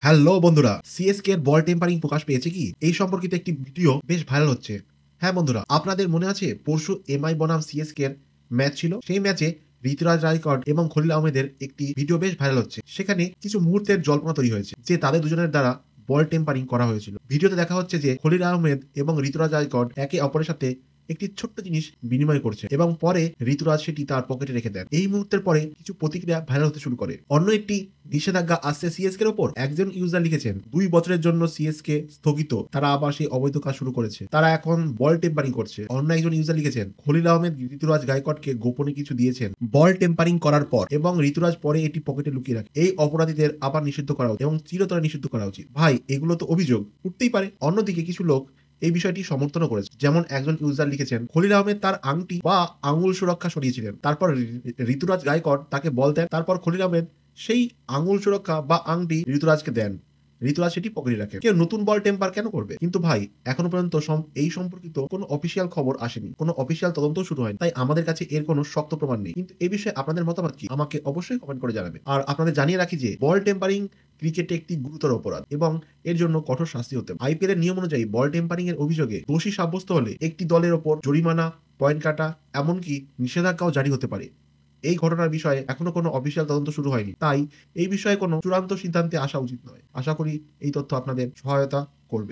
Hello বন্ধুরা, CSK এর ball tampering প্রকাশ পেয়েছে কি? এই সম্পর্কিত একটি ভিডিও বেশ ভাইরাল হচ্ছে। হ্যাঁ বন্ধুরা, আপনাদের মনে আছে পরশু এমআই বনাম সিএসকে এর ম্যাচ ছিল? সেই ম্যাচে ঋতুরাজ রাইকর্ড এবং খলিল আহমেদের একটি ভিডিও বেশ ভাইরাল হচ্ছে। সেখানে কিছু মুহূর্তের জল্পনা তৈরি হয়েছে যে তাদের দুজনের দ্বারা বল টেম্পারিং করা হয়েছিল। ভিডিওতে দেখা হচ্ছে যে খলিল আহমেদ এবং ঋতুরাজ রাইকর্ড একে অপরের সাথে একটি ছোট্ট জিনিস বিনিময় করছে এবং পরে ঋতুরাজ সেটি তার পকেটে রেখে দেন। এই মুহূর্তের পরে কিছু প্রতিক্রিয়া ভাইরাল হতে শুরু করে। অন্য একটি নিষেধাজ্ঞা আসছে সিএসকে এর ওপর। একজন ইউজার লিখেছেন ২ বছরের জন্য সিএসকে স্থগিত। তারা আবার সেই অবৈধ কাজ শুরু করেছে। তারা এখন বল টেম্পারিং করছে। অন্য একজন ইউজার লিখেছেন খলিল আহমেদ ঋতুরাজ গায়কোয়াড়কে গোপনে কিছু দিয়েছেন বল টেম্পারিং করার পর এবং ঋতুরাজ পরে এটি পকেটে লুকিয়ে রাখে। এই অপরাধীদের আবার নিষিদ্ধ করা উচিত এবং চিরতরে নিষিদ্ধ করা উচিত। ভাই, এগুলো তো অভিযোগ উঠতেই পারে। অন্যদিকে কিছু লোক এই বিষয়টি সমর্থনও করেছে। যেমন একজন ইউজার লিখেছেন খলিল আহমেদ তার আংটি বা আঙুল সুরক্ষা সরিয়েছিলেন। তারপর ঋতুরাজ গায়কোয়াড় তাকে বল দেন। তারপর খলিল আহমেদ সেই আঙুল সুরক্ষা বা আংটি ঋতুরাজকে দেন। ঋতুরাজ সেটি পকেটে রাখে। কেউ নতুন বল টেম্পার কেন করবে? কিন্তু ভাই, এখনো পর্যন্ত এই সম্পর্কিত কোনো অফিসিয়াল খবর আসেনি। কোনো অফিসিয়াল তদন্তও শুরু হয়নি। তাই আমাদের কাছে এর কোনো শক্ত প্রমাণ নেই। কিন্তু এই বিষয়ে আপনাদের মতামত কি? আমাকে অবশ্যই কমেন্ট করে জানাবেন। আর আপনাদের জানিয়ে রাখি যে বল টেম্পারিং ক্রিকেটে একটি গুরুতর অপরাধ এবং এর জন্য কঠোর শাস্তি হতে পারে। আইপিএল এর নিয়ম অনুযায়ী বল টেম্পারিং এর অভিযোগে দোষী সাব্যস্ত হলে একটি দলের ওপর জরিমানা, পয়েন্ট কাটা, এমনকি নিষেধাজ্ঞাও জারি হতে পারে। এই ঘটনার বিষয়ে এখনো কোনো অফিসিয়াল তদন্ত শুরু হয়নি। তাই এই বিষয়ে কোনো চূড়ান্ত সিদ্ধান্তে আসা উচিত নয়। আশা করি এই তথ্য আপনাদের সহায়তা করবে।